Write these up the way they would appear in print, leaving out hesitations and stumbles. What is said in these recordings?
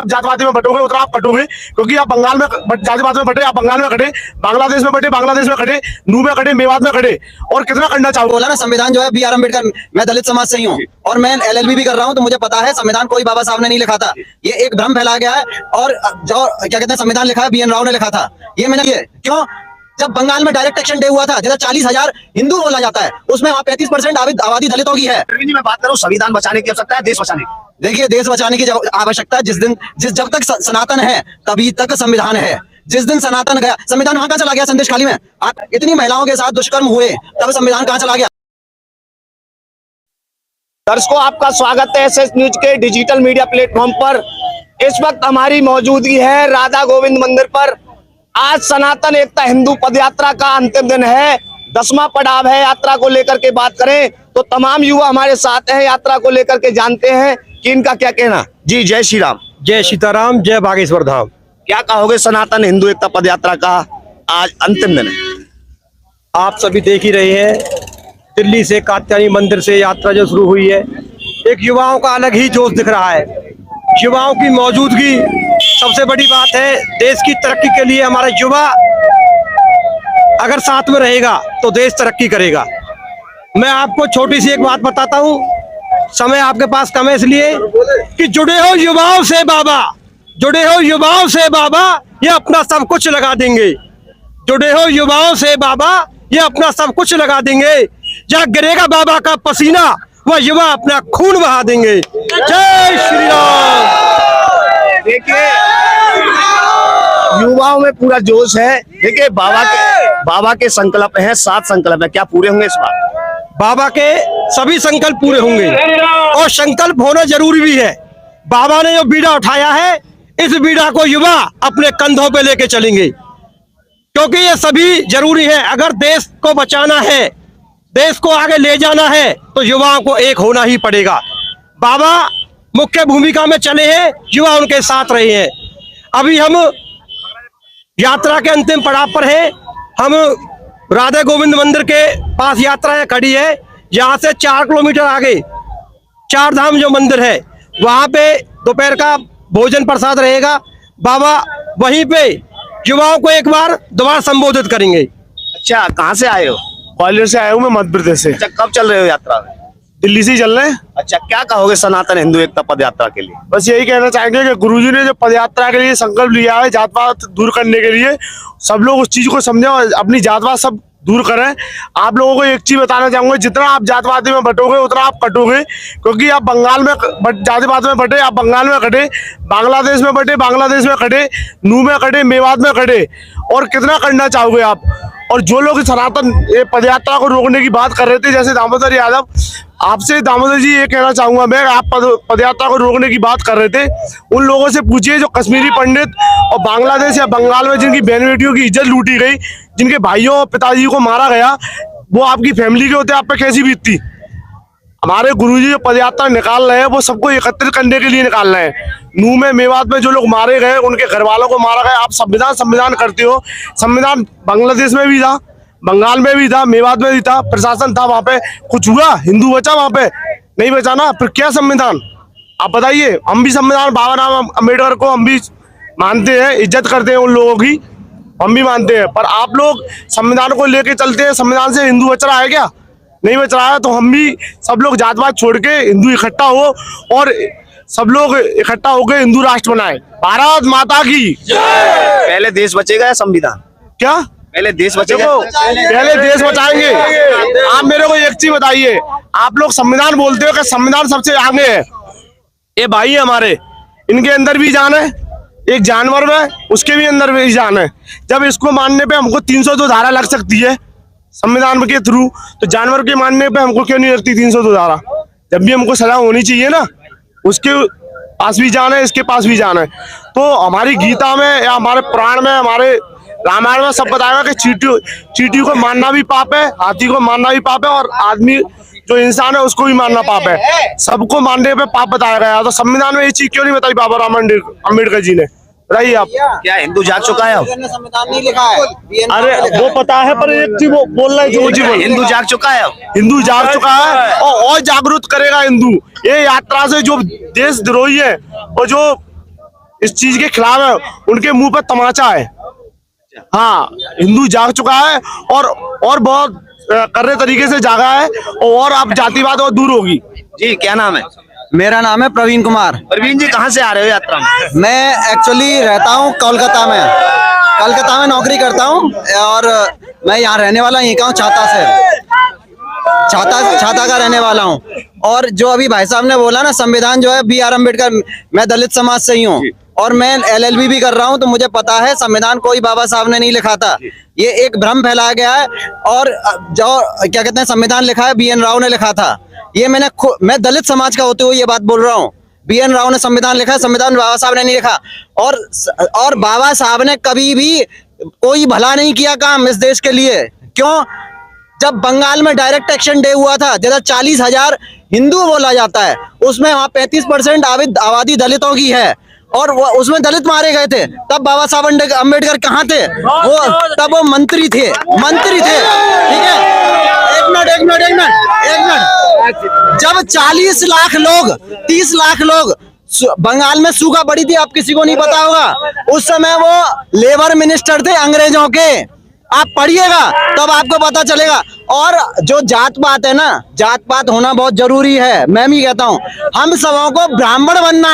जातिवादी में बटोगे उतना आप कटोगे, क्योंकि आप बंगाल में जातिवाद में बटे, आप बंगाल में कटे, बांग्लादेश में बटे, बांग्लादेश में कटे, नू में कटे, मेवात में कटे, और कितना करना चाहोगे? बोला ना संविधान जो है बी आर अम्बेडकर, मैं दलित समाज से ही हूँ और मैं LLB भी कर रहा हूँ, तो मुझे पता है संविधान कोई बाबा साहब ने नहीं लिखा था, ये एक भ्रम फैलाया गया है। और जो क्या कहते हैं संविधान लिखा है BN राव ने लिखा था, ये मैंने क्यों, जब बंगाल में डायरेक्ट एक्शन डे हुआ था जिधर 40,000 हिंदू बोला जाता है, उसमें वहाँ 35% आबादी दलितों की है। मैं बात करूँ संविधान बचाने की आवश्यकता है, देश बचाने की। देखिए देश बचाने की आवश्यकता जब तक सनातन है तभी तक संविधान है। जिस दिन सनातन गया, संविधान वहां कहाँ चला गया? संदेश खाली में इतनी महिलाओं के साथ दुष्कर्म हुए तब संविधान कहाँ चला गया? दर्शकों, आपका स्वागत है SS न्यूज के डिजिटल मीडिया प्लेटफॉर्म पर। इस वक्त हमारी मौजूदगी है राधा गोविंद मंदिर पर। आज सनातन एकता हिंदू पदयात्रा का अंतिम दिन है, 10वां पड़ाव है। यात्रा को लेकर के बात करें तो तमाम युवा हमारे साथ हैं, यात्रा को लेकर के जानते हैं कि इनका क्या कहना। जी जय श्री राम। जय सीताराम, जय बागेश्वर धाम। क्या कहोगे, सनातन हिंदू एकता पदयात्रा का आज अंतिम दिन है? आप सभी देख ही रहे हैं, दिल्ली से कात्यायनी मंदिर से यात्रा जो शुरू हुई है, एक युवाओं का अलग ही जोश दिख रहा है। युवाओं की मौजूदगी सबसे बड़ी बात है। देश की तरक्की के लिए हमारा युवा अगर साथ में रहेगा तो देश तरक्की करेगा। मैं आपको छोटी सी एक बात बताता हूँ, समय आपके पास कम है इसलिए कि जुड़े हो युवाओं से बाबा, जुड़े हो युवाओं से बाबा, ये अपना सब कुछ लगा देंगे। जुड़े हो युवाओं से बाबा, ये अपना सब कुछ लगा देंगे। जहाँ गिरेगा बाबा का पसीना, वह युवा अपना खून बहा देंगे। जय श्री राम। देखिए युवाओं में पूरा जोश है। देखिए बाबा के संकल्प हैं, 7 संकल्प है, क्या पूरे होंगे इस बार? बाबा के सभी संकल्प पूरे होंगे और संकल्प होना जरूरी भी है। बाबा ने जो बीड़ा उठाया है, इस बीड़ा को युवा अपने कंधों पे लेके चलेंगे, क्योंकि ये सभी जरूरी है। अगर देश को बचाना है, देश को आगे ले जाना है, तो युवाओं को एक होना ही पड़ेगा। बाबा मुख्य भूमिका में चले हैं, युवा उनके साथ रहे हैं। अभी हम यात्रा के अंतिम पड़ाव पर हैं। हम राधा गोविंद मंदिर के पास यात्रा खड़ी है। यहाँ से 4 किलोमीटर आगे 4 धाम जो मंदिर है, वहाँ पे दोपहर का भोजन प्रसाद रहेगा। बाबा वहीं पे युवाओं को एक बार दोबारा संबोधित करेंगे। अच्छा, कहाँ से आए हो? ग्वालियर से आया हूँ मैं, मध्य प्रदेश से। अच्छा, कब चल रहे हो यात्रा में? दिल्ली से ही चल रहे हैं। अच्छा, क्या कहोगे सनातन हिंदू एकता पदयात्रा के लिए? बस यही कहना चाहेंगे कि गुरुजी ने जो पदयात्रा के लिए संकल्प लिया है जातवाद दूर करने के लिए, सब लोग उस चीज को समझें और अपनी जातवाद सब दूर करें। आप लोगों को एक चीज बताना चाहूंगा, जितना आप जातवादी में बटोगे उतना आप कटोगे, क्योंकि आप बंगाल में जातिवाद में बटे, आप बंगाल में कटे, बांग्लादेश में बटे, बांग्लादेश में कटे, नू में कटे, मेवात में कटे, और कितना करना चाहोगे आप? और जो लोग सनातन पदयात्रा को रोकने की बात कर रहे थे, जैसे दामोदर यादव, आपसे दामोदर जी ये कहना चाहूंगा मैं, आप पदयात्रा को रोकने की बात कर रहे थे, उन लोगों से पूछिए जो कश्मीरी पंडित और बांग्लादेश या बंगाल में जिनकी बहन बेटियों की इज्जत लूटी गई, जिनके भाइयों और पिताजी को मारा गया, वो आपकी फैमिली के होते आप पे कैसी बीतती? हमारे गुरुजी जो पदयात्रा निकाल रहे हैं वो सबको एकत्रित करने के लिए निकाल रहे हैं। नू में मेवात में जो लोग मारे गए, उनके घर वालों को मारा गया। आप संविधान करते हो, संविधान बांग्लादेश में भी था, बंगाल में भी था, मेवात में भी था, प्रशासन था, वहां पे कुछ हुआ? हिंदू बचा? वहां पे नहीं बचा ना। फिर क्या संविधान? आप बताइए। हम भी संविधान, बाबा साहब अम्बेडकर को हम भी मानते हैं, इज्जत करते हैं उन लोगों की, हम भी मानते हैं, पर आप लोग संविधान को लेके चलते हैं। संविधान से हिंदू बच रहा है क्या? नहीं बच रहा है। तो हम भी सब लोग जातवाद छोड़ के हिंदू इकट्ठा हो और सब लोग इकट्ठा होकर हिंदू राष्ट्र बनाए। भारत माता की पहले देश बचेगा या संविधान? क्या पहले देश बचेगा? पहले देश बचाएंगे। आप मेरे को एक चीज बताइए, आप लोग संविधान बोलते हो कि संविधान सबसे आगे है। ये भाई है हमारे, इनके अंदर भी जान है, एक जानवर में उसके भी अंदर भी जान है। जब इसको मानने पे हमको 302 धारा लग सकती है संविधान के थ्रू, तो जानवर के मानने पे हमको क्यों नहीं लगती 302 धारा? जब भी हमको सजा होनी चाहिए ना, उसके पास भी जान है, इसके पास भी जान है। तो हमारी गीता में या हमारे पुराण में, हमारे रामायण में सब बताएगा कि चींटी को मारना भी पाप है, हाथी को मारना भी पाप है, और आदमी जो इंसान है उसको भी मारना पाप है। सबको मारने पे पाप बताया गया। तो संविधान में ये चीज क्यों नहीं बताई बाबा राम अम्बेडकर जी ने? बताइए आप। क्या हिंदू जाग चुका है? संविधान नहीं लिखा है। अरे वो पता है, पर एक चीज वो बोल रहे जो जी बोल, हिंदू जाग चुका है। हिंदू जाग चुका है और जागरूक करेगा हिंदू। ये यात्रा से जो देशद्रोही है और जो इस चीज के खिलाफ है, उनके मुंह पे तमाचा है। हाँ, हिंदू जाग चुका है और बहुत कर्रे तरीके से जागा है, और अब जातिवाद और दूर होगी। जी, क्या नाम है? मेरा नाम है प्रवीण कुमार। प्रवीण जी, कहाँ से आ रहे हो यात्रा में? मैं एक्चुअली रहता हूँ कोलकाता में नौकरी करता हूँ, और मैं यहाँ रहने वाला यहीं का हूँ, छाता का रहने वाला हूँ। और जो अभी भाई साहब ने बोला ना, संविधान जो है BR अम्बेडकर, मैं दलित समाज से ही हूँ और मैं LLB भी कर रहा हूँ, तो मुझे पता है संविधान कोई बाबा साहब ने नहीं लिखा था। ये एक भ्रम फैलाया गया है, और जो क्या कहते हैं संविधान लिखा है BN राव ने लिखा था। ये मैं दलित समाज का होते हुए ये बात बोल रहा हूँ। BN राव ने संविधान लिखा है, संविधान बाबा साहब ने नहीं लिखा। और बाबा साहब ने कभी भी कोई भला नहीं किया काम इस देश के लिए। क्यों? जब बंगाल में डायरेक्ट एक्शन डे हुआ था, जैसा 40,000 हिंदू बोला जाता है, उसमें वहाँ 35% आबादी दलितों की है, और वो उसमें दलित मारे गए थे। तब बाबा साहब अम्बेडकर कहाँ थे? तब वो मंत्री थे। ठीक है, एक मिनट। जब 40 लाख लोग, 30 लाख लोग बंगाल में सूखा पड़ी थी, आप किसी को नहीं पता होगा, उस समय वो लेबर मिनिस्टर थे अंग्रेजों के। आप पढ़िएगा तब आपको पता चलेगा। और जो जात पात है ना, जात पात होना बहुत जरूरी है। मैं भी कहता हूँ, हम सबों को ब्राह्मण बनना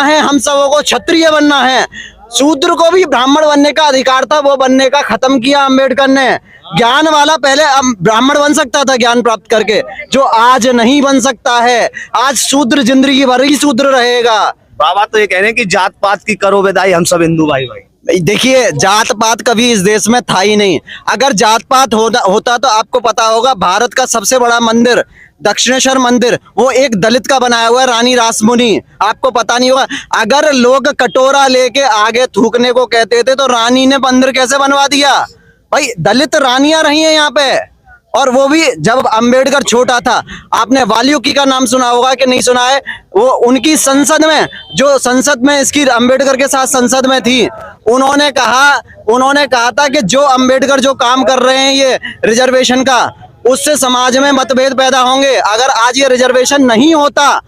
है, हम सबों को क्षत्रिय बनना है। शूद्र को भी ब्राह्मण बनने का अधिकार था, वो बनने का खत्म किया अम्बेडकर ने। ज्ञान वाला पहले ब्राह्मण बन सकता था ज्ञान प्राप्त करके, जो आज नहीं बन सकता है। आज शूद्र जिंदगी भर ही शूद्र रहेगा। बाबा तो ये कह रहे हैं कि जात पात की करो विदाई, हम सब हिंदू भाई भाई। देखिए, जात पात कभी इस देश में था ही नहीं। अगर जात पात होता तो आपको पता होगा, भारत का सबसे बड़ा मंदिर दक्षिणेश्वर मंदिर, वो एक दलित का बनाया हुआ है, रानी रासमुनी। आपको पता नहीं होगा। अगर लोग कटोरा लेके आगे थूकने को कहते थे, तो रानी ने मंदिर कैसे बनवा दिया? भाई, दलित रानियां रही हैं यहाँ पे। और वो भी जब अंबेडकर छोटा था। आपने वाल्मीकि का नाम सुना होगा कि नहीं सुना है? वो उनकी संसद में इसकी अंबेडकर के साथ संसद में थी, उन्होंने कहा था कि जो अंबेडकर जो काम कर रहे हैं ये रिजर्वेशन का, उससे समाज में मतभेद पैदा होंगे। अगर आज ये रिजर्वेशन नहीं होता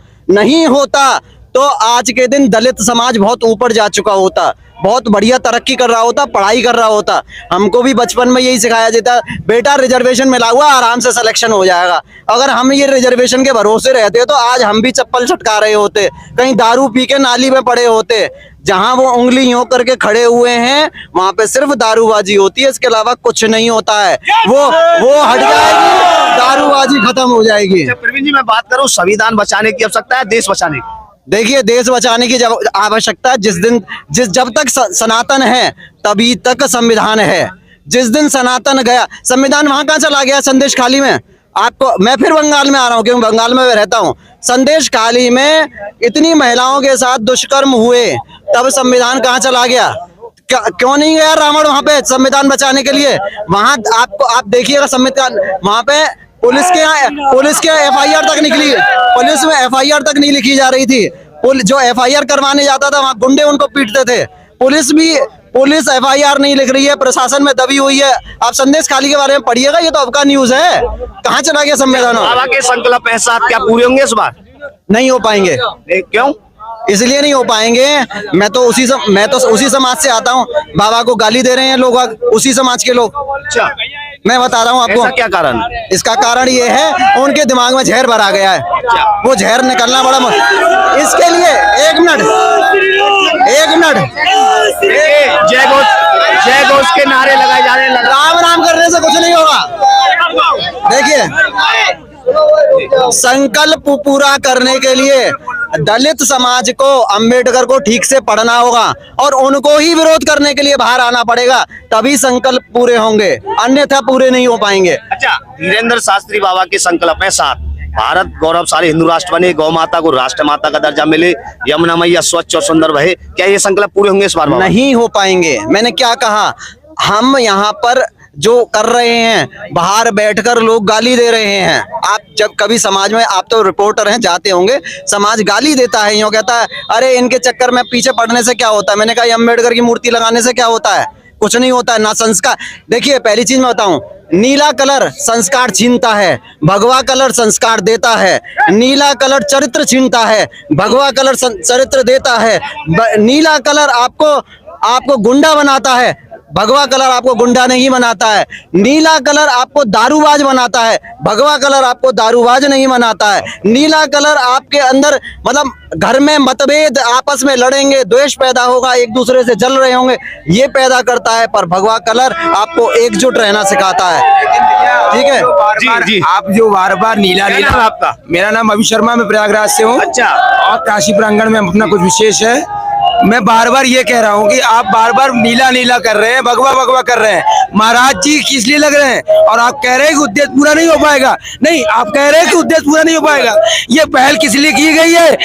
तो आज के दिन दलित समाज बहुत ऊपर जा चुका होता, बहुत बढ़िया तरक्की कर रहा होता, पढ़ाई कर रहा होता। हमको भी बचपन में यही सिखाया जाता, बेटा रिजर्वेशन मिला हुआ, आराम से सिलेक्शन हो जाएगा। अगर हम ये रिजर्वेशन के भरोसे रहते तो आज हम भी चप्पल छटका रहे होते, कहीं दारू पी के नाली में पड़े होते। जहां वो उंगली यूं करके खड़े हुए हैं, वहां पे सिर्फ दारूबाजी होती है, इसके अलावा कुछ नहीं होता है। वो हट जाएगी, दारूबाजी खत्म हो जाएगी। प्रवीण जी, मैं बात करूं संविधान बचाने की आवश्यकता है, देश बचाने की? देखिए, देश बचाने की जब आवश्यकता, जब तक सनातन है तभी तक संविधान है। जिस दिन सनातन गया, संविधान वहां कहाँ चला गया? संदेश खाली में। आपको मैं फिर बंगाल में आ रहा हूँ, क्योंकि बंगाल में मैं रहता हूँ। संदेश खाली में इतनी महिलाओं के साथ दुष्कर्म हुए, तब संविधान कहाँ चला गया? क्यों नहीं गया रावण वहां पे संविधान बचाने के लिए? वहां आप देखिएगा, संविधान वहां पे पुलिस के FIR तक निकली, पुलिस में FIR तक नहीं लिखी जा रही थी। जो FIR करवाने जाता था, वहां गुंडे उनको पीटते थे। पुलिस FIR नहीं लिख रही है, प्रशासन में दबी हुई है। आप संदेश खाली के बारे में पढ़िएगा, ये तो आपका न्यूज है। कहाँ चला गया संविधान? बाबा के संकल्प है साथ, क्या पूरे होंगे इस बार? नहीं हो पाएंगे। क्यों? इसलिए नहीं हो पाएंगे, मैं तो उसी समाज से आता हूँ। बाबा को गाली दे रहे हैं लोग, उसी समाज के लोग। अच्छा, मैं बता रहा हूँ आपको। क्या कारण? इसका कारण ये है, उनके दिमाग में जहर भरा गया है। वो जहर निकलना बड़ा इसके लिए एक मिनट जय घोष के नारे लगाए जा रहे हैं। राम करने से कुछ नहीं होगा। देखिए, संकल्प पूरा करने के लिए दलित समाज को, अंबेडकर को ठीक से पढ़ना होगा, और उनको ही विरोध करने के लिए बाहर आना पड़ेगा, तभी संकल्प पूरे होंगे, अन्यथा पूरे नहीं हो पाएंगे। अच्छा, धीरेन्द्र शास्त्री बाबा के संकल्प है साथ, भारत गौरवशाली हिंदू राष्ट्र बने, गौ माता को राष्ट्र माता का दर्जा मिले, यमुना मैया स्वच्छ और सुंदर बहे। क्या ये संकल्प पूरे होंगे इस बार? नहीं हो पाएंगे। मैंने क्या कहा? हम यहाँ पर जो कर रहे हैं, बाहर बैठकर लोग गाली दे रहे हैं। आप जब कभी समाज में, आप तो रिपोर्टर हैं, जाते होंगे, समाज गाली देता है, यूं कहता है, अरे इनके चक्कर में पीछे पड़ने से क्या होता है? मैंने कहा, अम्बेडकर की मूर्ति लगाने से क्या होता है? कुछ नहीं होता है ना। संस्कार, देखिए, पहली चीज मैं बताऊं, नीला कलर संस्कार छीनता है, भगवा कलर संस्कार देता है। नीला कलर चरित्र छीनता है, भगवा कलर चरित्र देता है। नीला कलर आपको गुंडा बनाता है, भगवा कलर आपको गुंडा नहीं बनाता है। नीला कलर आपको दारूबाज बनाता है, भगवा कलर आपको दारूबाज नहीं बनाता है। नीला कलर आपके अंदर मतलब घर में मतभेद, आपस में लड़ेंगे, द्वेष पैदा होगा, एक दूसरे से जल रहे होंगे, ये पैदा करता है। पर भगवा कलर आपको एकजुट रहना सिखाता है। ठीक है जी, जी। आप जो बार बार नीला क्या नीला नाम है आपका? मेरा नाम अभी शर्मा, मैं प्रयागराज से हूँ। अच्छा। और काशी प्रांगण में अपना कुछ विशेष है। मैं बार बार ये कह रहा हूँ कि आप बार बार नीला नीला कर रहे हैं, भगवा भगवा कर रहे हैं। महाराज जी किस लिए लग रहे हैं? और आप कह रहे हैं कि उद्देश्य पूरा नहीं हो पाएगा। नहीं, आप कह रहे हैं कि उद्देश्य पूरा नहीं हो पाएगा। ये पहल किस लिए की गई है?